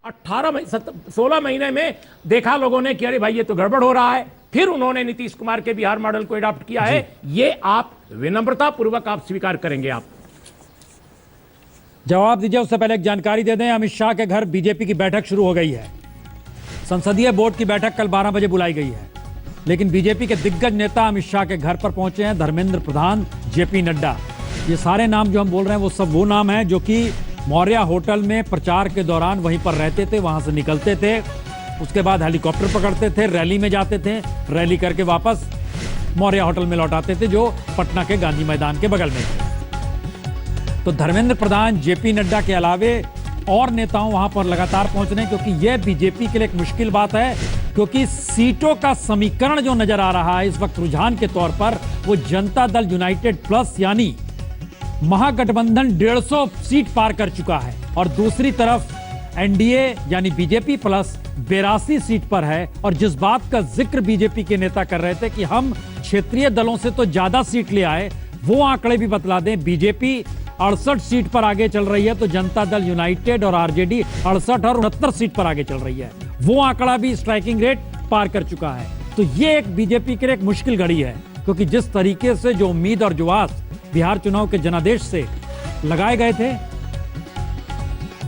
16 महीने में देखा लोगों ने कि अरे भाई ये तो गड़बड़ हो रहा है, फिर उन्होंने नीतीश कुमार के बिहार मॉडल को अडॉप्ट किया है। ये आप विनम्रता पूर्वक आप स्वीकार करेंगे? आप जवाब दीजिए। उससे पहले एक जानकारी दे दें, अमित शाह के घर बीजेपी की बैठक शुरू हो गई है। संसदीय बोर्ड की बैठक कल 12 बजे बुलाई गई है, लेकिन बीजेपी के दिग्गज नेता अमित शाह के घर पर पहुंचे हैं। धर्मेंद्र प्रधान, जेपी नड्डा, ये सारे नाम जो हम बोल रहे हैं वो सब वो नाम हैं जो कि मौर्या होटल में प्रचार के दौरान वहीं पर रहते थे, वहां से निकलते थे, उसके बाद हेलीकॉप्टर पकड़ते थे, रैली में जाते थे, रैली करके वापस मौर्या होटल में लौट आते थे जो पटना के गांधी मैदान के बगल में है। तो धर्मेंद्र प्रधान, जेपी नड्डा के अलावे और नेताओं वहां पर लगातार पहुंच रहे हैं, क्योंकि यह बीजेपी के लिए एक मुश्किल बात है, क्योंकि सीटों का समीकरण जो नजर आ रहा है इस वक्त रुझान के तौर पर, वो जनता दल यूनाइटेड प्लस यानी महागठबंधन 150 सीट पार कर चुका है, और दूसरी तरफ एनडीए यानी बीजेपी प्लस 82 सीट पर है। और जिस बात का जिक्र बीजेपी के नेता कर रहे थे कि हम क्षेत्रीय दलों से तो ज्यादा सीट ले आए, वो आंकड़े भी बतला दें। बीजेपी 68 सीट पर आगे चल रही है, तो जनता दल यूनाइटेड और आरजेडी 68 और 69 सीट पर आगे चल रही है। वो आंकड़ा भी स्ट्राइकिंग रेट पार कर चुका है। तो ये एक बीजेपी के लिए एक मुश्किल घड़ी है, क्योंकि जिस तरीके से जो उम्मीद और जो आस बिहार चुनाव के जनादेश से लगाए गए थे,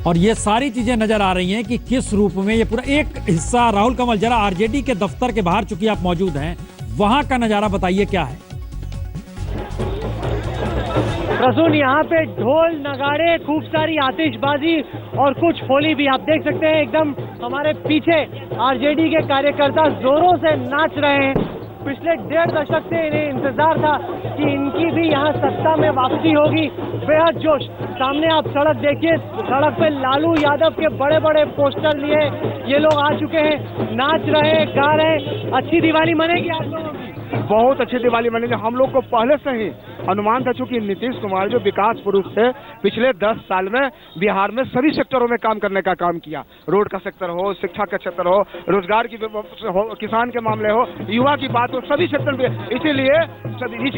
और ये सारी चीजें नजर आ रही हैं कि किस रूप में ये पूरा एक हिस्सा। राहुल कमल, जरा आरजेडी के दफ्तर के बाहर चूंकि आप मौजूद हैं, वहां का नजारा बताइए क्या है? प्रसून, यहाँ पे ढोल नगाड़े, खूब सारी आतिशबाजी और कुछ होली भी आप देख सकते हैं। एकदम हमारे पीछे आरजेडी के कार्यकर्ता जोरों से नाच रहे हैं। पिछले 1.5 दशक से इन्हें इंतजार था कि इनकी भी यहाँ सत्ता में वापसी होगी। बेहद जोश। सामने आप सड़क देखिए, सड़क पे लालू यादव के बड़े बड़े पोस्टर लिए ये लोग आ चुके हैं, नाच रहे हैं, गा रहे हैं। अच्छी दिवाली मनेगी आप लोगों की? बहुत अच्छी दिवाली मनेगी। हम लोग को पहले से ही अनुमान था, चूंकि नीतीश कुमार जो विकास पुरुष थे, पिछले 10 साल में बिहार में सभी सेक्टरों में काम करने का काम किया। रोड का सेक्टर हो, शिक्षा का क्षेत्र हो, रोजगार की हो, किसान के मामले हो, युवा की बात हो, सभी सेक्टर में। इसीलिए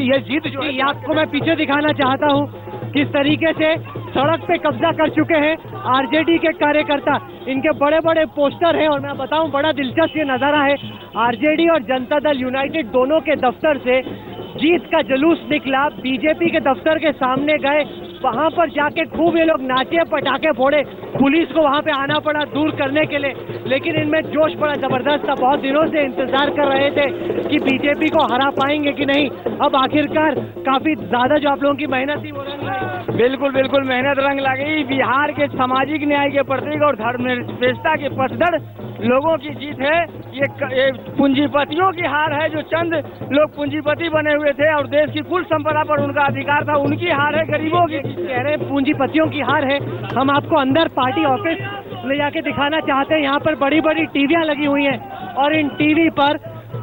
ये जीत जो है, आपको मैं पीछे दिखाना चाहता हूँ किस तरीके से सड़क पे कब्जा कर चुके हैं आरजेडी के कार्यकर्ता। इनके बड़े बड़े पोस्टर हैं, और मैं बताऊं बड़ा दिलचस्प ये नजारा है। आरजेडी और जनता दल यूनाइटेड दोनों के दफ्तर से जीत का जुलूस निकला, बीजेपी के दफ्तर के सामने गए, वहां पर जाके खूब ये लोग नाचे, पटाखे फोड़े। पुलिस को वहां पे आना पड़ा दूर करने के लिए, लेकिन इनमें जोश बड़ा जबरदस्त था। बहुत दिनों से इंतजार कर रहे थे कि बीजेपी को हरा पाएंगे कि नहीं। अब आखिरकार काफी ज्यादा जो आप लोगों की मेहनत थी वो रंग लाई। बिल्कुल बिल्कुल मेहनत रंग लगी। बिहार के सामाजिक न्याय के प्रतीक और धर्मनिरपेक्षता के पक्षधर लोगों की जीत है। ये पूंजीपतियों की हार है, जो चंद लोग पूंजीपति बने हुए थे और देश की कुल संपदा पर उनका अधिकार था, उनकी हार है। गरीबों की कह रहे हैं पूंजीपतियों की हार है। हम आपको अंदर पार्टी ऑफिस ले जाके दिखाना चाहते हैं। यहाँ पर बड़ी बड़ी टीवियां लगी हुई हैं, और इन टीवी पर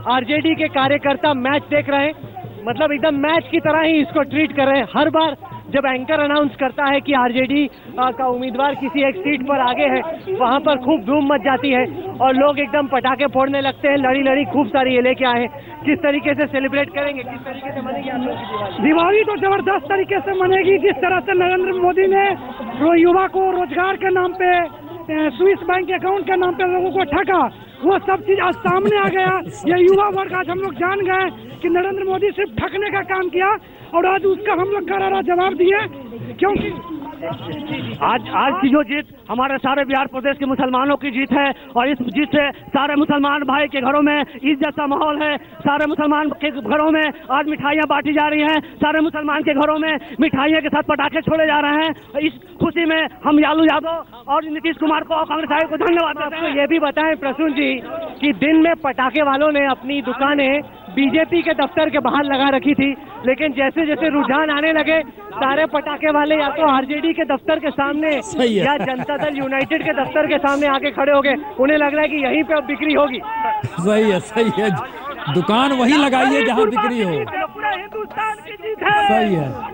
आरजेडी के कार्यकर्ता मैच देख रहे हैं। मतलब एकदम मैच की तरह ही इसको ट्रीट कर रहे हैं। हर बार जब एंकर अनाउंस करता है कि आरजेडी का उम्मीदवार किसी एक सीट पर आगे है, वहां पर खूब धूम मच जाती है और लोग एकदम पटाखे फोड़ने लगते हैं। लड़ी लड़ी खूब सारी ये लेके आए हैं। किस तरीके से सेलिब्रेट करेंगे, किस तरीके से मनेगी आप लोगों की दिवाली? तो जबरदस्त तरीके से मनेगी। जिस तरह से नरेंद्र मोदी ने युवा को रोजगार के नाम पे, स्विस बैंक अकाउंट के नाम पे लोगों को ठगा, वो सब चीज आज सामने आ गया। ये युवा वर्ग आज हम लोग जान गए कि नरेंद्र मोदी सिर्फ ठगने का काम किया, और आज उसका हम लोग करारा जवाब दिए। क्योंकि आज की जो जीत हमारे सारे बिहार प्रदेश के मुसलमानों की जीत है, और इस जीत से सारे मुसलमान भाई के घरों में ईद जैसा माहौल है। सारे मुसलमान के घरों में आज मिठाइयाँ बांटी जा रही हैं। सारे मुसलमान के घरों में मिठाइयों के साथ पटाखे छोड़े जा रहे हैं। इस खुशी में हम लालू यादव और नीतीश कुमार को और कांग्रेस साहिब को धन्यवाद देते हैं। ये भी बताएं प्रसून जी कि दिन में पटाखे वालों ने अपनी दुकानें बीजेपी के दफ्तर के बाहर लगा रखी थी, लेकिन जैसे जैसे रुझान आने लगे, सारे पटाखे वाले या तो आरजेडी के दफ्तर के सामने या जनता दल यूनाइटेड के दफ्तर के सामने आके खड़े हो गए। उन्हें लग रहा है कि यहीं पे अब बिक्री होगी। सही है, सही है। दुकान वहीं लगाइए जहां बिक्री हो। पूरा हिंदुस्तान की जीत है। सही है।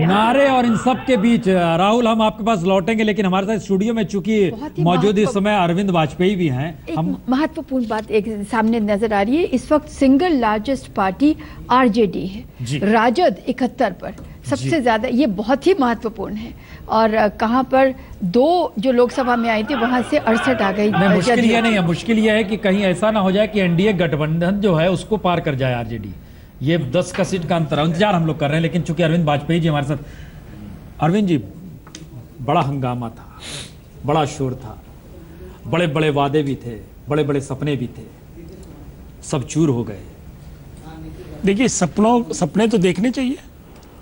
नारे और इन सब के बीच राहुल, हम आपके पास लौटेंगे, लेकिन हमारे साथ स्टूडियो में चूंकि मौजूद इस समय अरविंद वाजपेयी भी हैं। हम महत्वपूर्ण बात एक सामने नजर आ रही है। इस वक्त सिंगल लार्जेस्ट पार्टी आरजेडी है, राजद 71 पर, सबसे ज़्यादा ये बहुत ही महत्वपूर्ण है। और कहाँ पर 2 जो लोकसभा में आई थी वहाँ से 68 आ गई। नहीं, मुश्किल ये नहीं है, मुश्किल ये है कि कहीं ऐसा ना हो जाए कि एनडीए गठबंधन जो है उसको पार कर जाए आरजेडी। ये 10 का सीट का अंतर है, इंतजार हम लोग कर रहे हैं। लेकिन चूंकि अरविंद वाजपेयी जी हमारे साथ, अरविंद जी बड़ा हंगामा था, बड़ा शोर था, बड़े बड़े वादे भी थे, बड़े बड़े सपने भी थे, सब चूर हो गए। देखिए, सपने तो देखने चाहिए,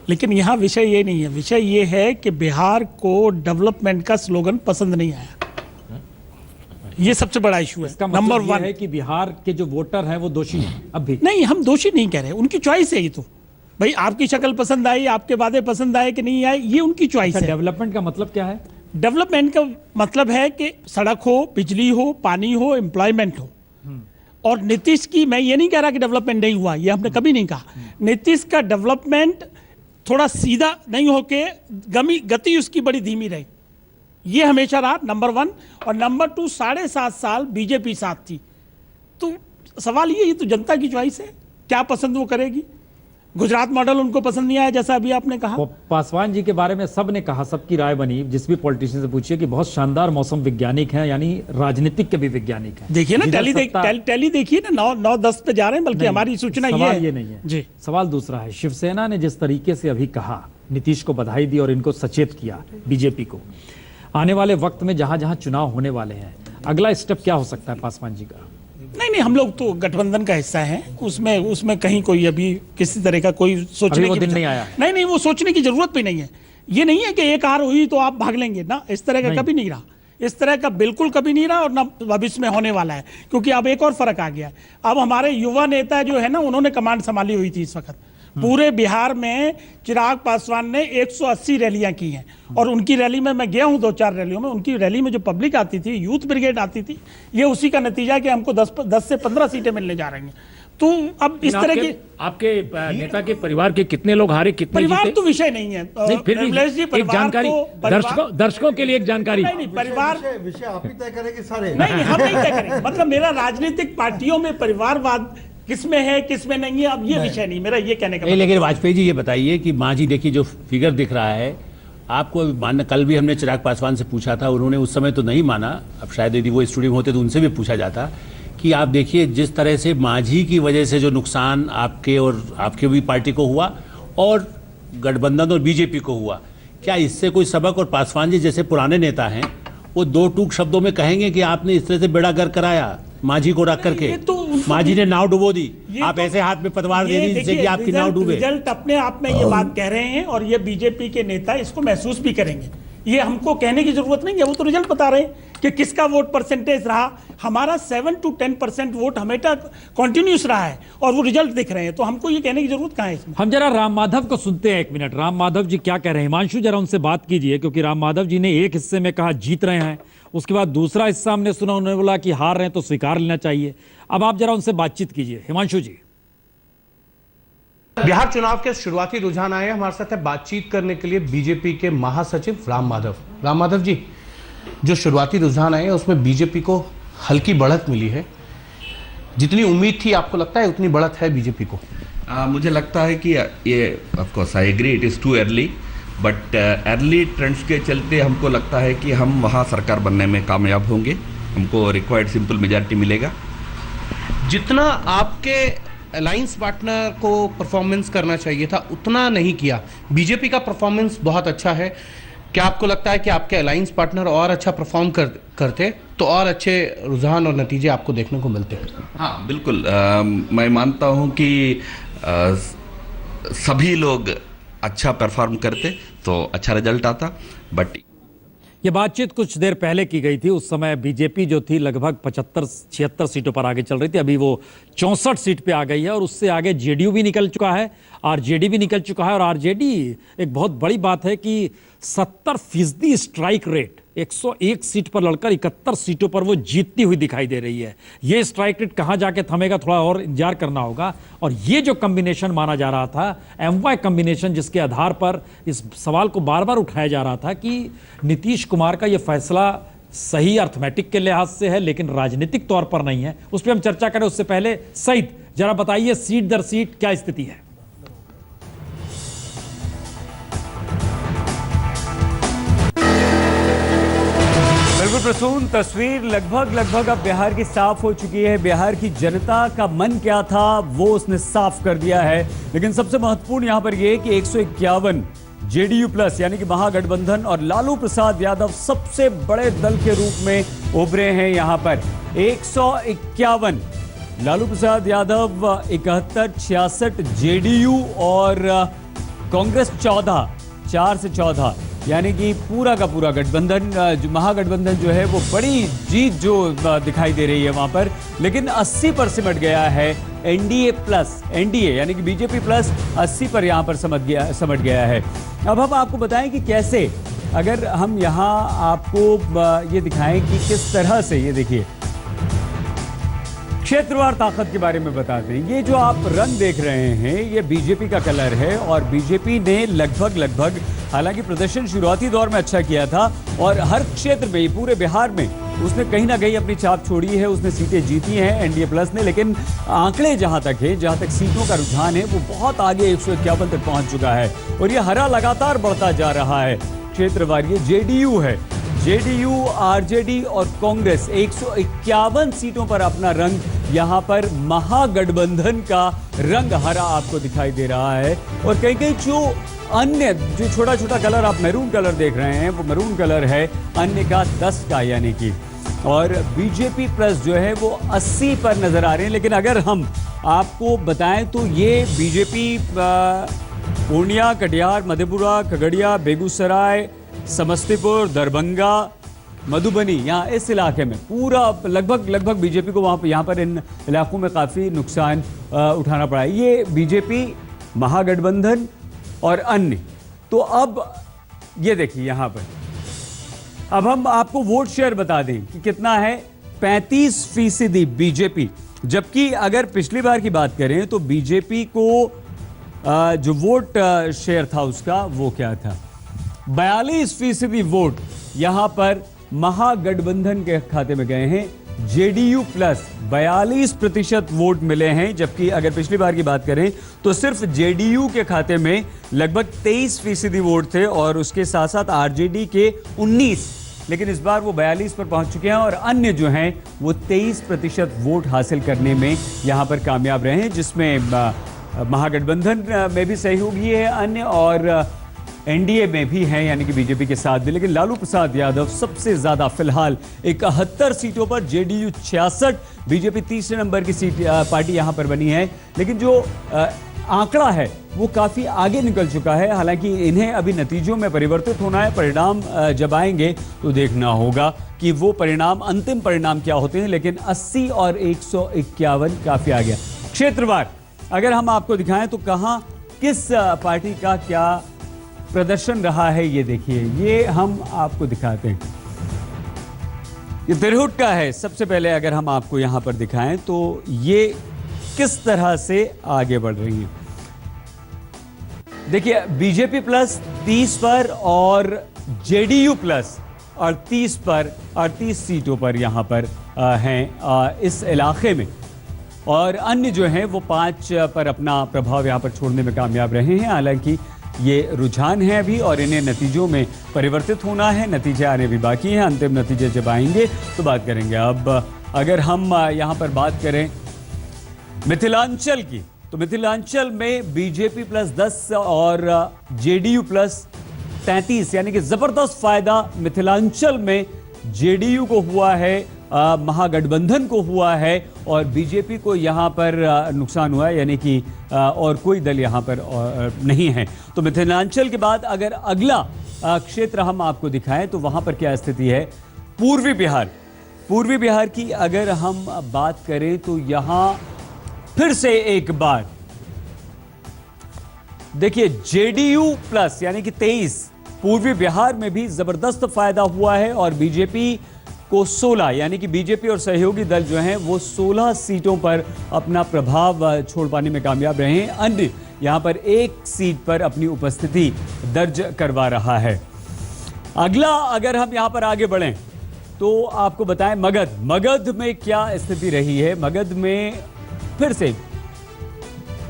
लेकिन यहाँ विषय ये नहीं है। विषय ये है कि बिहार को डेवलपमेंट का स्लोगन पसंद नहीं आया। ये सबसे बड़ा इशू है। इसका नंबर मतलब 1 है कि बिहार के जो वोटर हैं वो दोषी हैं अब भी। नहीं, हम दोषी नहीं कह रहे, उनकी चॉइस है। ये तो भाई आपकी शक्ल पसंद आई, आपके वादे पसंद आए कि नहीं आए, ये उनकी चॉइस है। डेवलपमेंट का मतलब क्या है? डेवलपमेंट का मतलब है कि सड़क हो, बिजली हो, पानी हो, एम्प्लॉयमेंट हो। और नीतीश की, मैं ये नहीं कह रहा कि डेवलपमेंट नहीं हुआ, ये हमने कभी नहीं कहा। नीतीश का डेवलपमेंट थोड़ा सीधा नहीं होके गति उसकी बड़ी धीमी रही, ये हमेशा रहा। नंबर 1 और नंबर 2, 7.5 साल बीजेपी साथ थी। तो सवाल ये तो जनता की चॉइस है, क्या पसंद वो करेगी। गुजरात मॉडल उनको पसंद नहीं आया, जैसा अभी आपने कहा। पासवान जी के बारे में सब ने कहा, सबकी राय बनी, जिस भी पॉलिटिशियन से पूछिए कि बहुत शानदार मौसम वैज्ञानिक हैं, यानी राजनीतिक के भी वैज्ञानिक हैं। देखिए ना, टैली देखिए ना, 9-10 पे जा रहे हैं, बल्कि हमारी सूचना ये नहीं है जी। सवाल दूसरा है, शिवसेना ने जिस तरीके से अभी कहा, नीतीश को बधाई दी और इनको सचेत किया बीजेपी को, आने वाले वक्त में जहां जहां चुनाव होने वाले हैं, अगला स्टेप क्या हो सकता है पासवान जी का? नहीं, हम लोग तो गठबंधन का हिस्सा हैं, उसमें कहीं कोई अभी किसी तरह का कोई सोचने की दिन नहीं आया। नहीं, वो सोचने की जरूरत भी नहीं है। ये नहीं है कि एक हार हुई तो आप भाग लेंगे ना, इस तरह का कभी नहीं रहा। इस तरह का बिल्कुल कभी नहीं रहा और ना भविष्य में होने वाला है। क्योंकि अब एक और फर्क आ गया है, अब हमारे युवा नेता जो है ना, उन्होंने कमांड संभाली हुई थी इस वक्त। पूरे बिहार में चिराग पासवान ने 180 रैलियां की हैं, और उनकी रैली में मैं गया हूं 2-4 रैलियों में। उनकी रैली में जो पब्लिक आती थी, यूथ ब्रिगेड आती थी, ये उसी का नतीजा है कि हमको 10 से 15 सीटें मिलने जा रही हैं। तो अब इस तरह की आपके नेता के परिवार के कितने लोग हारे, कितने परिवार जीते? तो विषय नहीं है। नहीं, फिर भी एक जानकारी, दर्शकों के लिए एक जानकारी। नहीं, परिवार विषय आप ही तय करेंगे सारे। नहीं, हम नहीं तय करेंगे। मतलब मेरा राजनीतिक पार्टियों में परिवारवाद किसमें है किसमें नहीं है, अब ये विषय नहीं, मेरा ये कहने का नहीं। लेकिन वाजपेयी जी ये बताइए कि मांझी, देखिए जो फिगर दिख रहा है आपको मानना, कल भी हमने चिराग पासवान से पूछा था, उन्होंने उस समय तो नहीं माना, अब शायद यदि वो स्टूडियो में होते तो उनसे भी पूछा जाता कि आप देखिए जिस तरह से मांझी की वजह से जो नुकसान आपके और आपके भी पार्टी को हुआ और गठबंधन और बीजेपी को हुआ, क्या इससे कोई सबक? और पासवान जी जैसे पुराने नेता हैं, वो 2 टूक शब्दों में कहेंगे कि आपने इस तरह से बेड़ा गर्क कराया मांझी को रख करके, मांझी ने नाव डुबो दी, आप ऐसे हाथ में पतवार दे दी जिससे कि आपकी नाव डूबे। रिजल्ट अपने आप में ये बात कह रहे हैं, और ये बीजेपी के नेता इसको महसूस भी करेंगे। ये हमको कहने की जरूरत नहीं है, वो तो रिजल्ट बता रहे हैं कि किसका वोट परसेंटेज रहा। हमारा 7 to 10% वोट हमेशा कंटिन्यूस रहा है, और वो रिजल्ट दिख रहे हैं। तो हमको ये कहने की जरूरत कहाँ है इसमें? हम जरा राम माधव को सुनते हैं, 1 मिनट। राम माधव जी क्या कह रहे हैं? हिमांशु जरा उनसे बात कीजिए, क्योंकि राम माधव जी ने एक हिस्से में कहा जीत रहे हैं, उसके बाद दूसरा हिस्सा हमने सुना, उन्होंने बोला कि हार रहे हैं तो स्वीकार लेना चाहिए। अब आप जरा उनसे बातचीत कीजिए, हिमांशु जी। बिहार चुनाव के शुरुआती रुझान आए, हमारे साथ है बातचीत करने के लिए बीजेपी के महासचिव राम माधव। राम माधव जी, जो शुरुआती रुझान आए उसमें बीजेपी को हल्की बढ़त मिली है, जितनी उम्मीद थी आपको लगता है उतनी बढ़त है बीजेपी को? मुझे लगता है कि ये of course I agree it is too early, but early trends के चलते हमको लगता है कि हम वहाँ सरकार बनने में कामयाब होंगे, हमको रिक्वायर्ड सिंपल मेजॉरिटी मिलेगा। जितना आपके अलायंस पार्टनर को परफॉर्मेंस करना चाहिए था उतना नहीं किया, बीजेपी का परफॉर्मेंस बहुत अच्छा है। क्या आपको लगता है कि आपके अलायंस पार्टनर और अच्छा परफॉर्म करते तो और अच्छे रुझान और नतीजे आपको देखने को मिलते? हाँ बिल्कुल, मैं मानता हूँ कि सभी लोग अच्छा परफॉर्म करते तो अच्छा रिजल्ट आता। बट ये बातचीत कुछ देर पहले की गई थी, उस समय बीजेपी जो थी लगभग 75-76 सीटों पर आगे चल रही थी, अभी वो 64 सीट पे आ गई है, और उससे आगे जेडीयू भी निकल चुका है, आरजेडी भी निकल चुका है। और आरजेडी, एक बहुत बड़ी बात है कि 70% स्ट्राइक रेट, 101 सीट पर लड़कर 71 सीटों पर वो जीतती हुई दिखाई दे रही है। ये स्ट्राइक रेट कहां जाके थमेगा, थोड़ा और इंतजार करना होगा। और ये जो कॉम्बिनेशन माना जा रहा था, एमवाई कॉम्बिनेशन, जिसके आधार पर इस सवाल को बार बार उठाया जा रहा था कि नीतीश कुमार का ये फैसला सही अर्थमेटिक के लिहाज से है लेकिन राजनीतिक तौर पर नहीं है, उस पर हम चर्चा करें। उससे पहले सईद, जरा बताइए सीट दर सीट क्या स्थिति है? बिल्कुल प्रसून, तस्वीर लगभग अब बिहार की साफ हो चुकी है। बिहार की जनता का मन क्या था वो उसने साफ कर दिया है। लेकिन सबसे महत्वपूर्ण यहां पर यह कि 151 जेडीयू प्लस यानी कि महागठबंधन और लालू प्रसाद यादव सबसे बड़े दल के रूप में उभरे हैं। यहां पर 151 लालू प्रसाद यादव 71, 66 जेडीयू और कांग्रेस 14, 4 से 14 यानी कि पूरा का पूरा गठबंधन, जो महागठबंधन जो है वो बड़ी जीत जो दिखाई दे रही है वहां पर। लेकिन 80 पर सिमट गया है एनडीए प्लस, एनडीए यानी कि बीजेपी प्लस 80 पर यहां पर समट गया है। अब हम आपको बताएं कि कैसे, अगर हम यहां आपको ये दिखाएं कि किस तरह से, ये देखिए क्षेत्रवार ताकत के बारे में बताते हैं। ये जो आप रंग देख रहे हैं ये बीजेपी का कलर है और बीजेपी ने लगभग हालांकि प्रदर्शन शुरुआती दौर में अच्छा किया था और हर क्षेत्र में, पूरे बिहार में उसने कहीं ना कहीं अपनी छाप छोड़ी है, उसने सीटें जीती हैं एनडीए प्लस ने। लेकिन आंकड़े जहां तक है, जहां तक सीटों का रुझान है वो बहुत आगे 151 तक पहुंच चुका है और ये हरा लगातार बढ़ता जा रहा है। क्षेत्रवार ये जेडीयू है, जेडीयू, आरजेडी और कांग्रेस 151 सीटों पर अपना रंग, यहां पर महागठबंधन का रंग हरा आपको दिखाई दे रहा है। और कहीं जो अन्य जो छोटा छोटा कलर आप मैरून कलर देख रहे हैं वो मैरून कलर है अन्य का 10 का यानी कि, और बीजेपी प्लस जो है वो 80 पर नजर आ रहे हैं। लेकिन अगर हम आपको बताएं तो ये बीजेपी पूर्णिया, कटिहार, मधेपुरा, खगड़िया, बेगूसराय, समस्तीपुर, दरभंगा, मधुबनी, यहाँ इस इलाके में पूरा लगभग बीजेपी को यहाँ पर इन इलाकों में काफ़ी नुकसान उठाना पड़ा है। ये बीजेपी, महागठबंधन और अन्य। तो अब ये देखिए यहाँ पर, अब हम आपको वोट शेयर बता दें कि कितना है। 35% बीजेपी, जबकि अगर पिछली बार की बात करें तो बीजेपी को जो वोट शेयर था उसका वो क्या था, 42% वोट यहां पर महागठबंधन के खाते में गए हैं। जेडीयू प्लस 42% वोट मिले हैं, जबकि अगर पिछली बार की बात करें तो सिर्फ जेडीयू के खाते में लगभग 23% वोट थे और उसके साथ साथ आरजेडी के 19, लेकिन इस बार वो 42 पर पहुंच चुके हैं और अन्य जो हैं वो 23% वोट हासिल करने में यहां पर कामयाब रहे हैं, जिसमें महागठबंधन में भी सहयोगी है अन्य और एनडीए में भी हैं यानी कि बीजेपी के साथ भी। लेकिन लालू प्रसाद यादव सबसे ज्यादा फिलहाल 71 सीटों पर, जेडीयू 66, बीजेपी तीसरे नंबर की सीट पार्टी यहां पर बनी है। लेकिन जो आंकड़ा है वो काफी आगे निकल चुका है। हालांकि इन्हें अभी नतीजों में परिवर्तित होना है, परिणाम जब आएंगे तो देखना होगा कि वो परिणाम, अंतिम परिणाम क्या होते हैं। लेकिन 80 और 151 काफी आ गया। क्षेत्रवार अगर हम आपको दिखाएं तो कहां किस पार्टी का क्या प्रदर्शन रहा है, ये देखिए, ये हम आपको दिखाते हैं। ये तिरहुट का है। सबसे पहले अगर हम आपको यहां पर दिखाएं तो ये किस तरह से आगे बढ़ रही है। देखिए बीजेपी प्लस 30 पर और जेडीयू प्लस 38 पर, 38 सीटों पर यहां पर हैं इस इलाके में, और अन्य जो हैं वो 5 पर अपना प्रभाव यहां पर छोड़ने में कामयाब रहे हैं। हालांकि ये रुझान है अभी और इन्हें नतीजों में परिवर्तित होना है, नतीजे आने भी बाकी हैं। अंतिम नतीजे जब आएंगे तो बात करेंगे। अब अगर हम यहाँ पर बात करें मिथिलांचल की, तो मिथिलांचल में बीजेपी प्लस 10 और जेडीयू प्लस 33 यानी कि जबरदस्त फायदा मिथिलांचल में जेडीयू को हुआ है, महागठबंधन को हुआ है और बीजेपी को यहां पर नुकसान हुआ है, यानी कि और कोई दल यहां पर नहीं है। तो मिथिलांचल के बाद अगर अगला क्षेत्र हम आपको दिखाएं तो वहां पर क्या स्थिति है। पूर्वी बिहार, पूर्वी बिहार की अगर हम बात करें तो यहां फिर से एक बार देखिए जेडीयू प्लस यानी कि 23, पूर्वी बिहार में भी जबरदस्त फायदा हुआ है और बीजेपी को 16 यानी कि बीजेपी और सहयोगी दल जो हैं वो 16 सीटों पर अपना प्रभाव छोड़ पाने में कामयाब रहे हैं। अन्य यहां पर 1 सीट पर अपनी उपस्थिति दर्ज करवा रहा है। अगला अगर हम यहां पर आगे बढ़ें तो आपको बताएं मगध में क्या स्थिति रही है। मगध में फिर से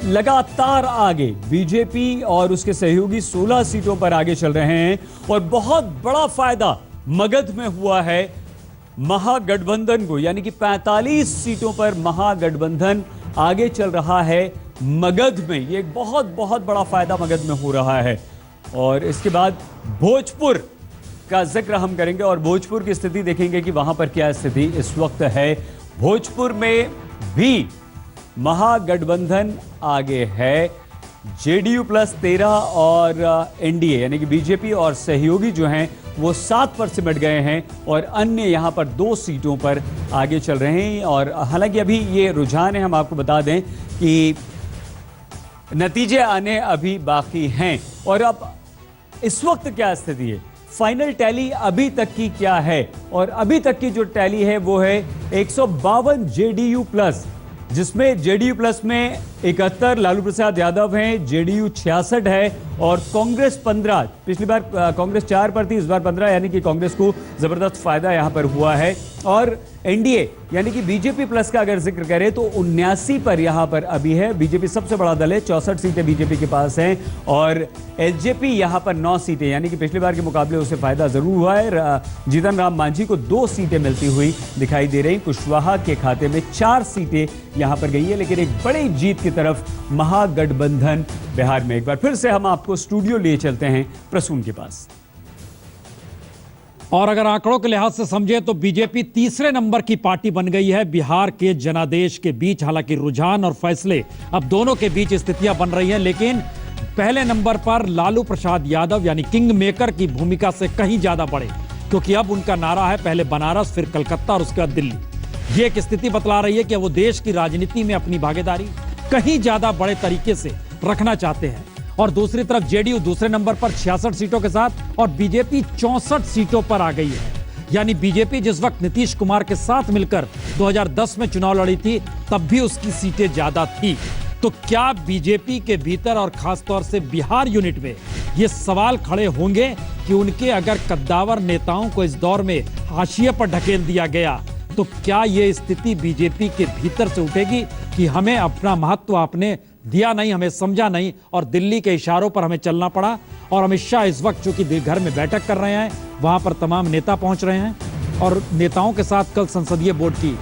लगातार आगे बीजेपी और उसके सहयोगी 16 सीटों पर आगे चल रहे हैं और बहुत बड़ा फायदा मगध में हुआ है महागठबंधन को, यानी कि 45 सीटों पर महागठबंधन आगे चल रहा है मगध में। ये एक बहुत बहुत बड़ा फायदा मगध में हो रहा है। और इसके बाद भोजपुर का जिक्र हम करेंगे और भोजपुर की स्थिति देखेंगे कि वहां पर क्या स्थिति इस वक्त है। भोजपुर में भी महागठबंधन आगे है। जेडीयू प्लस 13 और एनडीए यानी कि बीजेपी और सहयोगी जो हैं वो 7 पर सिमट गए हैं और अन्य यहां पर 2 सीटों पर आगे चल रहे हैं। और हालांकि अभी ये रुझान है, हम आपको बता दें कि नतीजे आने अभी बाकी हैं। और अब इस वक्त क्या स्थिति है, फाइनल टैली अभी तक की क्या है, और अभी तक की जो टैली है वो है 152 जेडीयू प्लस, जिसमें जेडीयू प्लस में 71 लालू प्रसाद यादव हैं, जेडीयू 66 है और कांग्रेस 15। पिछली बार कांग्रेस 4 पर थी, इस बार 15, यानी कि कांग्रेस को जबरदस्त फायदा यहां पर हुआ है। और एनडीए यानी कि बीजेपी प्लस का अगर जिक्र करें तो 79 पर यहां पर अभी है। बीजेपी सबसे बड़ा दल है, 64 सीटें बीजेपी के पास हैं और एलजेपी यहां पर 9 सीटें, यानी कि पिछली बार के मुकाबले उसे फायदा जरूर हुआ है। जीतन राम मांझी को 2 सीटें मिलती हुई दिखाई दे रही। कुशवाहा के खाते में 4 सीटें यहां पर गई है, लेकिन एक बड़ी जीत की तरफ महागठबंधन बिहार में। एक बार फिर से हम आपको स्टूडियो लिए चलते हैं प्रसून के पास। और अगर आंकड़ों के लिहाज से समझे तो बीजेपी तीसरे नंबर की पार्टी बन गई है बिहार के जनादेश के बीच। हालांकि रुझान और फैसले अब दोनों के बीच स्थितियां बन रही हैं, लेकिन पहले नंबर पर लालू प्रसाद यादव यानी किंग मेकर की भूमिका से कहीं ज्यादा बड़े, क्योंकि अब उनका नारा है पहले बनारस फिर कलकत्ता और उसके बाद दिल्ली। ये एक स्थिति बतला रही है कि वो देश की राजनीति में अपनी भागीदारी कहीं ज्यादा बड़े तरीके से रखना चाहते हैं। और दूसरी तरफ जेडीयू दूसरे नंबर पर 66 सीटों के साथ और बीजेपी 64 सीटों पर आ गई है। यानी बीजेपी जिस वक्त नीतीश कुमार के साथ मिलकर 2010 में चुनाव लड़ी थी तब भी उसकी सीटें ज्यादा थी। तो क्या बीजेपी के भीतर और खासतौर से बिहार यूनिट में ये सवाल खड़े होंगे कि उनके अगर कद्दावर नेताओं को इस दौर में हाशिए पर ढकेल दिया गया तो क्या ये स्थिति बीजेपी के भीतर से उठेगी कि हमें अपना महत्व आपने दिया नहीं, हमें समझा नहीं और दिल्ली के इशारों पर हमें चलना पड़ा। और अमित शाह इस वक्त चूंकि घर में बैठक कर रहे हैं, वहां पर तमाम नेता पहुंच रहे हैं और नेताओं के साथ कल संसदीय बोर्ड की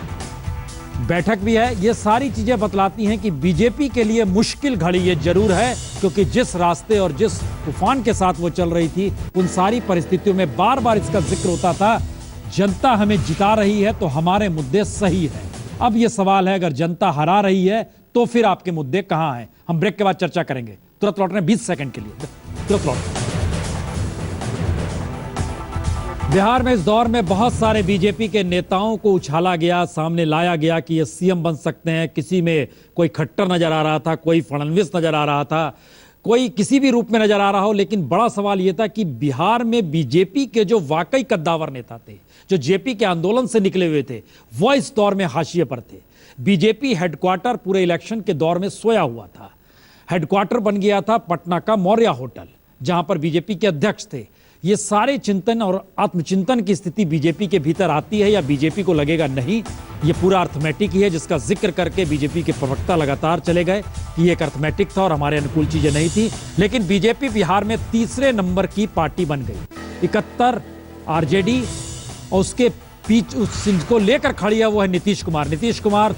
बैठक भी है। ये सारी चीजें बतलाती हैं कि बीजेपी के लिए मुश्किल घड़ी ये जरूर है, क्योंकि जिस रास्ते और जिस तूफान के साथ वो चल रही थी उन सारी परिस्थितियों में बार बार इसका जिक्र होता था, जनता हमें जिता रही है तो हमारे मुद्दे सही है। अब ये सवाल है अगर जनता हरा रही है तो फिर आपके मुद्दे कहां हैं। हम ब्रेक के बाद चर्चा करेंगे, तुरंत लौट रहे हैं 20 सेकंड के लिए, तुरंत लौट। बिहार में इस दौर में बहुत सारे बीजेपी के नेताओं को उछाला गया, सामने लाया गया कि ये सीएम बन सकते हैं। किसी में कोई खट्टर नजर आ रहा था, कोई फडणवीस नजर आ रहा था, कोई किसी भी रूप में नजर आ रहा हो। लेकिन बड़ा सवाल यह था कि बिहार में बीजेपी के जो वाकई कद्दावर नेता थे, जो जेपी के आंदोलन से निकले हुए थे, वह इस दौर में हाशिए पर थे। बीजेपी हेडक्वार्टर पूरे इलेक्शन के दौर में सोया हुआ था। हेडक्वार्टर बन गया था पटना का मौर्य होटल, जहां पर बीजेपी के अध्यक्ष थे। ये सारे चिंतन और आत्मचिंतन की स्थिति बीजेपी के भीतर आती है या बीजेपी को लगेगा नहीं, ये पूरा अर्थमेटिक ही है, जिसका जिक्र करके बीजेपी के प्रवक्ता लगातार चले गए कि ये एक अर्थमेटिक था और हमारे अनुकूल चीजें नहीं थी। लेकिन बीजेपी बिहार में तीसरे नंबर की पार्टी बन गई। 71 आरजेडी और उसके बीच को लेकर खड़ी है वो है नीतीश कुमार। नीतीश कुमार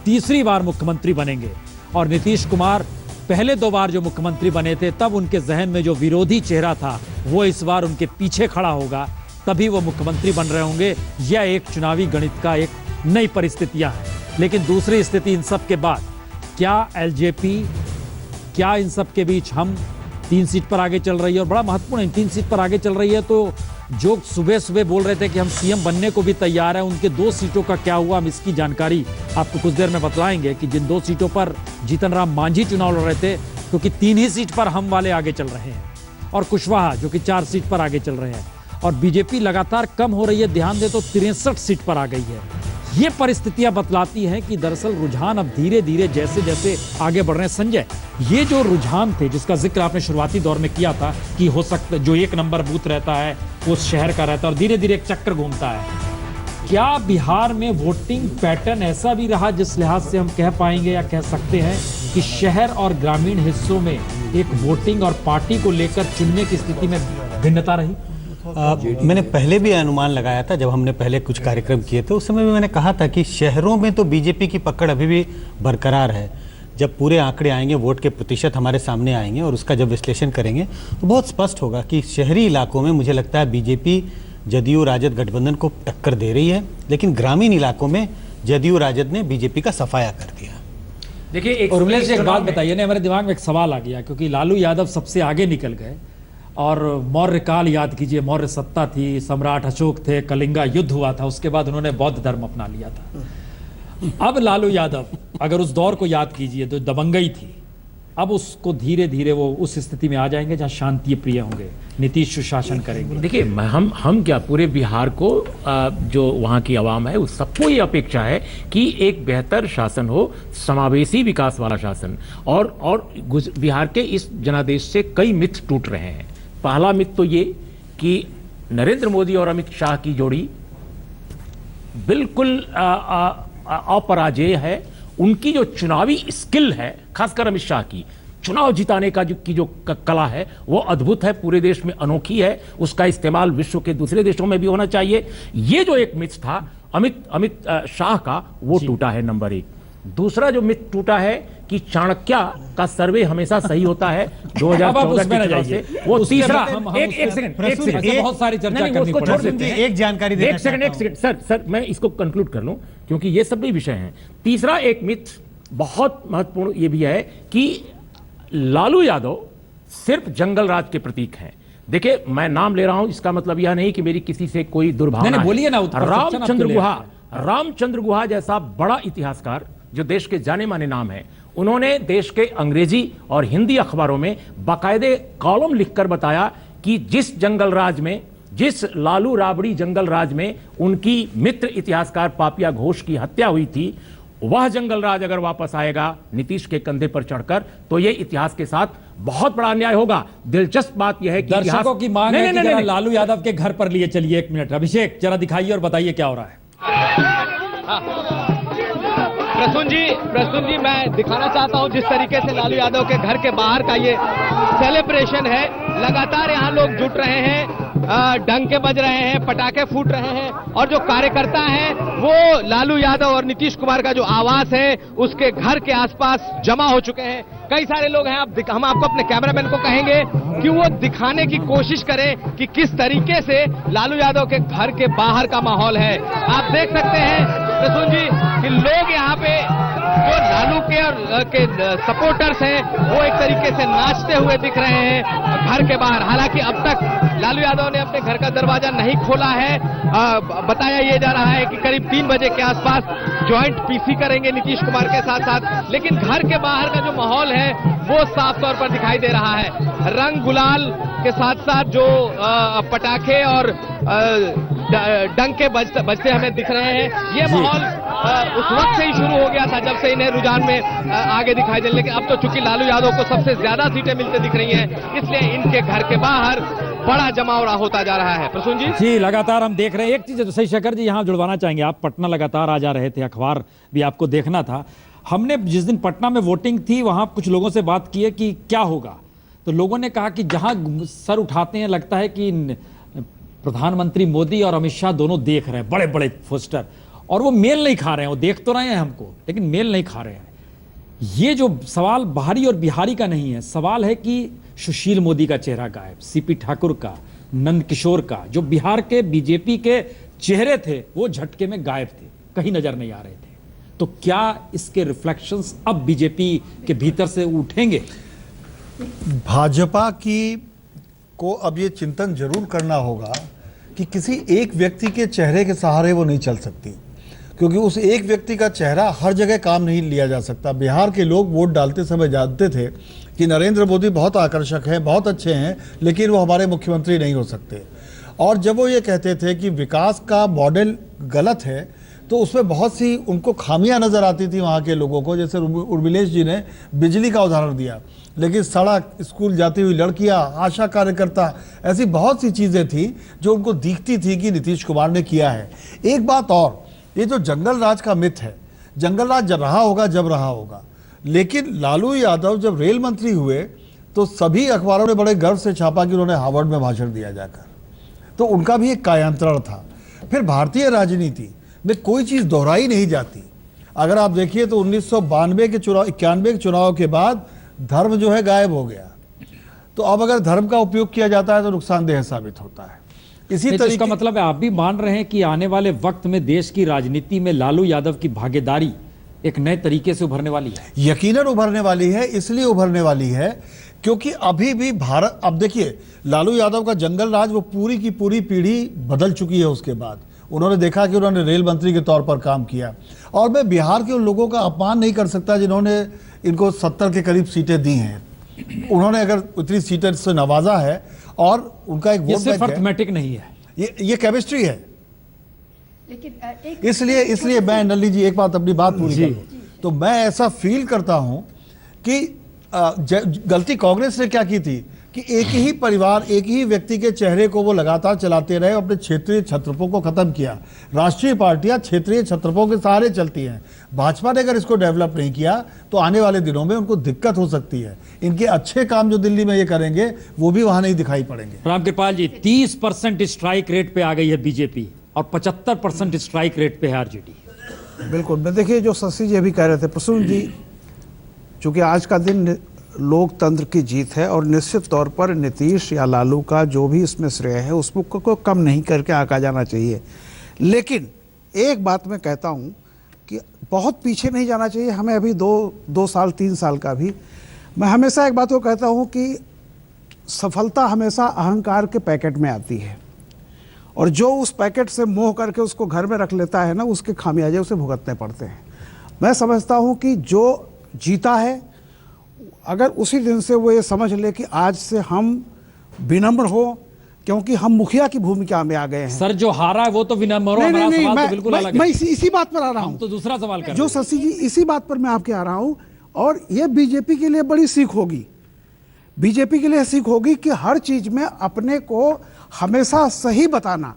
तीसरी बार मुख्यमंत्री बनेंगे और नीतीश कुमार पहले 2 बार जो मुख्यमंत्री बने थे तब उनके जहन में जो विरोधी चेहरा था वो इस बार उनके पीछे खड़ा होगा, तभी वो मुख्यमंत्री बन रहे होंगे। यह एक चुनावी गणित का एक नई परिस्थितियां हैं। लेकिन दूसरी स्थिति इन सब के बाद, क्या एलजेपी, क्या इन सब के बीच हम 3 सीट पर आगे चल रही है और बड़ा महत्वपूर्ण है 3 सीट पर आगे चल रही है। तो जो सुबह सुबह बोल रहे थे कि हम सीएम बनने को भी तैयार हैं, उनके 2 सीटों का क्या हुआ, हम इसकी जानकारी आपको कुछ देर में बतलाएंगे कि जिन 2 सीटों पर जीतन राम मांझी चुनाव लड़ रहे थे, क्योंकि 3 ही सीट पर हम वाले आगे चल रहे हैं, और कुशवाहा जो कि 4 सीट पर आगे चल रहे हैं, और बीजेपी लगातार कम हो रही है। ध्यान दे तो 63 सीट पर आ गई है। ये परिस्थितियां बतलाती हैं कि दरअसल रुझान अब धीरे धीरे जैसे जैसे आगे बढ़ रहे हैं। संजय, ये जो रुझान थे जिसका जिक्र आपने शुरुआती दौर में किया था कि हो सकता जो 1 नंबर बूथ रहता है उस शहर का रहता है और धीरे धीरे एक चक्कर घूमता है, क्या बिहार में वोटिंग पैटर्न ऐसा भी रहा जिस लिहाज से हम कह पाएंगे या कह सकते हैं कि शहर और ग्रामीण हिस्सों में एक वोटिंग और पार्टी को लेकर चुनने की स्थिति में भिन्नता रही? मैंने पहले भी अनुमान लगाया था, जब हमने पहले कुछ कार्यक्रम किए थे उस समय भी मैंने कहा था कि शहरों में तो बीजेपी की पकड़ अभी भी बरकरार है। जब पूरे आंकड़े आएंगे, वोट के प्रतिशत हमारे सामने आएंगे और उसका जब विश्लेषण करेंगे तो बहुत स्पष्ट होगा कि शहरी इलाकों में मुझे लगता है बीजेपी जदयू राजद गठबंधन को टक्कर दे रही है, लेकिन ग्रामीण इलाकों में जदयू राजद ने बीजेपी का सफाया कर दिया। देखिए एक बात बताइए ना, हमारे दिमाग में एक सवाल आ गया, क्योंकि लालू यादव सबसे आगे निकल गए और मौर्य काल याद कीजिए, मौर्य सत्ता थी, सम्राट अशोक थे, कलिंगा युद्ध हुआ था, उसके बाद उन्होंने बौद्ध धर्म अपना लिया था। अब लालू यादव अगर उस दौर को याद कीजिए तो दबंगई थी, अब उसको धीरे धीरे वो उस स्थिति में आ जाएंगे जहां शांति प्रिय होंगे, नीतीश सुशासन करेंगे। देखिए हम क्या पूरे बिहार को जो वहाँ की आवाम है उस सबको ये अपेक्षा है कि एक बेहतर शासन हो, समावेशी विकास वाला शासन। और बिहार के इस जनादेश से कई मिथ टूट रहे हैं। पहला मिथ तो ये कि नरेंद्र मोदी और अमित शाह की जोड़ी बिल्कुल अपराजेय है। उनकी जो चुनावी स्किल है, खासकर अमित शाह की चुनाव जिताने का जो कला है वो अद्भुत है, पूरे देश में अनोखी है। उसका इस्तेमाल विश्व के दूसरे देशों में भी होना चाहिए। ये जो एक मिथ था अमित शाह का, वो टूटा है, नंबर एक। दूसरा जो मिथ टूटा है कि चाणक्य का सर्वे हमेशा सही होता है 2014 के चुनाव से, वो तीसरा। एक सेकंड बहुत सारी चर्चा करनी पड़ेगी। एक जानकारी एक सेकंड सर मैं इसको कंक्लूड कर लूं क्योंकि ये सब भी विषय हैं। तीसरा एक मिथ बहुत महत्वपूर्ण ये भी है कि लालू यादव सिर्फ जंगल राज के प्रतीक हैं। देखिए मैं नाम ले रहा हूं, इसका मतलब यह नहीं कि मेरी किसी से कोई दुर्भावना है। बोलिए ना। रामचंद्र गुहा जैसा बड़ा इतिहासकार जो देश के जाने माने नाम है, उन्होंने देश के अंग्रेजी और हिंदी अखबारों में बाकायदे कॉलम लिखकर बताया कि जिस लालू राबड़ी जंगल राज में उनकी मित्र इतिहासकार पापिया घोष की हत्या हुई थी, वह जंगल राज अगर वापस आएगा नीतीश के कंधे पर चढ़कर तो यह इतिहास के साथ बहुत बड़ा अन्याय होगा। दिलचस्प बात यह है कि दर्शकों की मांग है कि जरा लालू यादव के घर पर लिए चलिए। 1 मिनट अभिषेक जरा दिखाइए और बताइए क्या हो रहा है। प्रसून जी मैं दिखाना चाहता हूं जिस तरीके से लालू यादव के घर के बाहर का ये सेलिब्रेशन है। लगातार यहाँ लोग जुट रहे हैं, डंके बज रहे हैं, पटाखे फूट रहे हैं और जो कार्यकर्ता हैं वो लालू यादव और नीतीश कुमार का जो आवास है उसके घर के आसपास जमा हो चुके हैं। कई सारे लोग हैं। हम आपको अपने कैमरामैन को कहेंगे कि वो दिखाने की कोशिश करें कि किस तरीके से लालू यादव के घर के बाहर का माहौल है। आप देख सकते हैं प्रसून जी कि लोग यहाँ पे जो लालू के सपोर्टर्स हैं वो एक तरीके से नाचते हुए दिख रहे हैं घर के बाहर। हालांकि अब तक लालू यादव ने अपने घर का दरवाजा नहीं खोला है। बताया ये जा रहा है कि करीब 3 बजे के आसपास ज्वाइंट पीसी करेंगे नीतीश कुमार के साथ साथ, लेकिन घर के बाहर का जो माहौल है वो साफ तौर पर दिखाई दे रहा है। रंग गुलाल के साथ साथ जो पटाखे और डंके बजते हमें दिख रहे हैं। ये माहौल उस वक्त से ही शुरू हो गया था जब से इन्हें रुझान में आगे दिखाई दे, लेकिन अब तो चूंकि लालू यादव को सबसे ज्यादा सीटें मिलते दिख रही हैं, इसलिए इनके घर के बाहर बड़ा जमावड़ा होता जा रहा है। प्रसून जी लगातार हम देख रहे हैं। एक चीज तो सही शेखर जी यहाँ जुड़वाना चाहेंगे, आप पटना लगातार आ जा रहे थे, अखबार भी आपको देखना था। हमने जिस दिन पटना में वोटिंग थी वहां कुछ लोगों से बात की है कि क्या होगा, तो लोगों ने कहा कि जहां सर उठाते हैं लगता है कि प्रधानमंत्री मोदी और अमित शाह दोनों देख रहे हैं, बड़े बड़े पोस्टर, और वो मेल नहीं खा रहे हैं। वो देख तो रहे हैं हमको लेकिन मेल नहीं खा रहे हैं। ये जो सवाल बाहरी और बिहारी का नहीं है, सवाल है कि सुशील मोदी का चेहरा गायब, सीपी ठाकुर का, नंद किशोर का, जो बिहार के बीजेपी के चेहरे थे वो झटके में गायब थे, कहीं नजर नहीं आ रहे थे। तो क्या इसके रिफ्लेक्शंस अब बीजेपी के भीतर से उठेंगे? भाजपा को अब ये चिंतन जरूर करना होगा कि किसी एक व्यक्ति के चेहरे के सहारे वो नहीं चल सकती, क्योंकि उस एक व्यक्ति का चेहरा हर जगह काम नहीं लिया जा सकता। बिहार के लोग वोट डालते समय जानते थे कि नरेंद्र मोदी बहुत आकर्षक हैं, बहुत अच्छे हैं, लेकिन वो हमारे मुख्यमंत्री नहीं हो सकते। और जब वो ये कहते थे कि विकास का मॉडल गलत है तो उसमें बहुत सी उनको खामियां नज़र आती थी वहाँ के लोगों को। जैसे उर्मिलेश जी ने बिजली का उदाहरण दिया, लेकिन सड़क, स्कूल जाती हुई लड़कियां, आशा कार्यकर्ता, ऐसी बहुत सी चीज़ें थी जो उनको दिखती थी कि नीतीश कुमार ने किया है। एक बात और, ये जो जंगल राज का मिथ है, जंगल राज जब रहा होगा जब रहा होगा, लेकिन लालू यादव जब रेल मंत्री हुए तो सभी अखबारों ने बड़े गर्व से छापा कि उन्होंने हार्वर्ड में भाषण दिया जाकर। तो उनका भी एक कायांतरण था। फिर भारतीय राजनीति में कोई चीज़ दोहराई नहीं जाती। अगर आप देखिए तो 1992 के चुनाव, 91 के चुनाव के बाद धर्म जो है गायब हो गया। तो अब अगर धर्म का उपयोग किया जाता है तो नुकसानदेह साबित होता है। इसी तो तरीके इसका मतलब है आप भी मान रहे हैं कि आने वाले वक्त में देश की राजनीति में लालू यादव की भागीदारी एक नए तरीके से उभरने वाली है? यकीनन उभरने वाली है। इसलिए उभरने वाली है क्योंकि अभी भी भारत, अब देखिए लालू यादव का जंगल राज वो पूरी की पूरी पीढ़ी बदल चुकी है। उसके बाद उन्होंने देखा कि उन्होंने रेल मंत्री के तौर पर काम किया। और मैं बिहार के उन लोगों का अपमान नहीं कर सकता जिन्होंने इनको 70 के करीब सीटें दी हैं। उन्होंने अगर उतनी सीटें से नवाजा है और उनका एक वोट बैंक है, अर्थमेटिक नहीं है, ये केमिस्ट्री है। लेकिन इसलिए मैं नल्ली जी एक बात अपनी बात पूरी कर लूं, तो मैं ऐसा फील करता हूं कि गलती कांग्रेस ने क्या की थी कि एक ही परिवार, एक ही व्यक्ति के चेहरे को वो लगातार चलाते रहे, अपने क्षेत्रीय छत्रपों को खत्म किया। राष्ट्रीय पार्टियां क्षेत्रीय छत्रपों के सहारे चलती हैं। भाजपा ने अगर इसको डेवलप नहीं किया तो आने वाले दिनों में उनको दिक्कत हो सकती है। इनके अच्छे काम जो दिल्ली में ये करेंगे वो भी वहां नहीं दिखाई पड़ेंगे। रामकृपाल जी, 30% स्ट्राइक रेट पे आ गई है बीजेपी और 75% स्ट्राइक रेट पे है आरजेडी। बिल्कुल। मैं देखिए जो शशि जी अभी कह रहे थे, प्रसून जी, चूंकि आज का दिन लोकतंत्र की जीत है और निश्चित तौर पर नीतीश या लालू का जो भी इसमें श्रेय है उसको कम नहीं करके आंका जाना चाहिए। लेकिन एक बात मैं कहता हूं कि बहुत पीछे नहीं जाना चाहिए हमें, अभी 2 साल 3 साल का भी। मैं हमेशा एक बात को कहता हूं कि सफलता हमेशा अहंकार के पैकेट में आती है और जो उस पैकेट से मोह करके उसको घर में रख लेता है ना, उसके खामियाजे उसे भुगतने पड़ते हैं। मैं समझता हूं कि जो जीता है, अगर उसी दिन से वो ये समझ ले कि आज से हम विनम्र हो, क्योंकि हम मुखिया की भूमिका में आ गए हैं। सर जो हारा है वो तो विनम्र हो, हमारा सवाल तो बिल्कुल अलग है। मैं इसी बात पर आ रहा हूं। तो दूसरा सवाल कर जो शशि जी, इसी बात पर मैं आपके आ रहा हूं। और ये बीजेपी के लिए बड़ी सीख होगी। बीजेपी के लिए सीख होगी कि हर चीज में अपने को हमेशा सही बताना,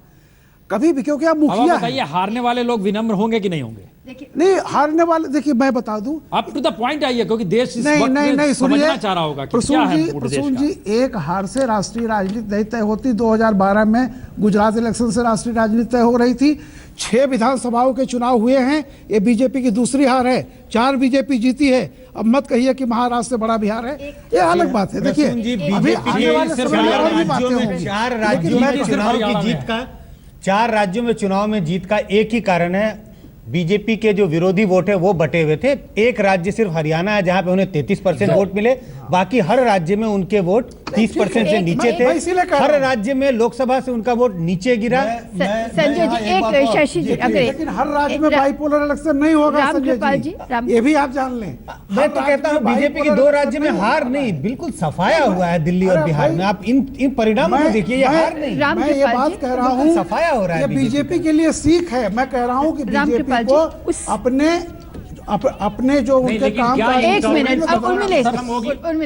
कभी भी, क्योंकि आप मुखिया बताइए हारने वाले लोग विनम्र होंगे कि नहीं होंगे? नहीं, हारने वाले, देखिए मैं बता दूं, आप टू द पॉइंट आइए, क्योंकि देश इस नहीं वक्त नहीं में नहीं समझना चाह रहा होगा कि क्या है पूरे देश प्रसून का। जी, एक हार से राष्ट्रीय राजनीति नहीं तय होती। 2012 में गुजरात इलेक्शन से राष्ट्रीय राजनीति तय हो रही थी। 6 विधानसभाओं के चुनाव हुए हैं। ये बीजेपी की दूसरी हार है। 4 बीजेपी जीती है। अब मत कहिए कि महाराष्ट्र से बड़ा बिहार है, ये अलग बात है। देखिए अभी आने वाले समय में और भी बातें होंगी। 4 राज्यों में चुनाव की जीत का, 4 राज्यों में चुनाव में जीत का एक ही कारण है, बीजेपी के जो विरोधी वोट है वो बटे हुए थे। एक राज्य सिर्फ हरियाणा है जहां पे उन्हें 33% वोट मिले, बाकी हर राज्य में उनके वोट 30% से नीचे थे। हर राज्य में लोकसभा से उनका वोट नीचे गिरा। संजय जी, एक शशि जी, लेकिन हर राज्य में बाइपोलर इलेक्शन नहीं होगा संजय जी, ये भी आप जान लें। मैं तो कहता हूं बीजेपी के 2 राज्य में हार नहीं, बिल्कुल सफाया हुआ है दिल्ली और बिहार में। आप इन परिणामों को देखिए, ये हार नहीं। मैं ये बात कह रहा हूँ, सफाया हो रहा है। ये बीजेपी के लिए सीख है। मैं कह रहा हूँ कि बीजेपी को अपने जो उनके काम का, एक मिनट,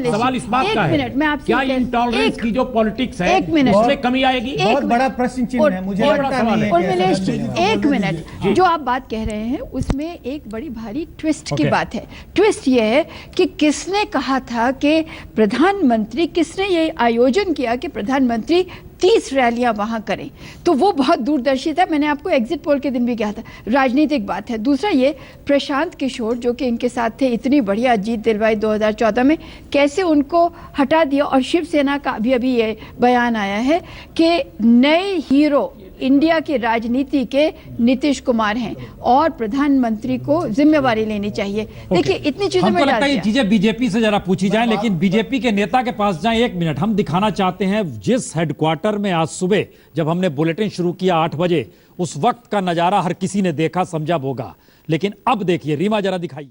सवाल इस बात का है, क्या इंटॉलरेंस की जो पॉलिटिक्स है उसमें कमी आएगी? बहुत बड़ा प्रश्न चिन्ह है, मुझे लगता नहीं है। उर्मिलेश जी, एक मिनट, जो आप बात कह रहे हैं उसमें एक बड़ी भारी ट्विस्ट की बात है। ट्विस्ट ये है कि किसने कहा था कि प्रधानमंत्री, किसने ये आयोजन किया कि प्रधानमंत्री 30 रैलियां वहां करें, तो वो बहुत दूरदर्शी था। मैंने आपको एग्जिट पोल के दिन भी कहा था, राजनीतिक बात है। दूसरा ये प्रशांत किशोर जो कि इनके साथ थे, इतनी बढ़िया जीत दिलवाई 2014 में, कैसे उनको हटा दिया। और शिवसेना का अभी ये बयान आया है कि नए हीरो इंडिया की राजनीति के नीतीश कुमार हैं और प्रधानमंत्री को जिम्मेवारी लेनी चाहिए। देखिए इतनी चीजों में लगता है ये चीजें बीजेपी से जरा पूछी जाए, लेकिन बीजेपी के नेता के पास जाएं। 1 मिनट, हम दिखाना चाहते हैं जिस हेडक्वार्टर में आज सुबह जब हमने बुलेटिन शुरू किया 8 बजे, उस वक्त का नजारा हर किसी ने देखा, समझा होगा। लेकिन अब देखिए, रीमा जरा दिखाइए।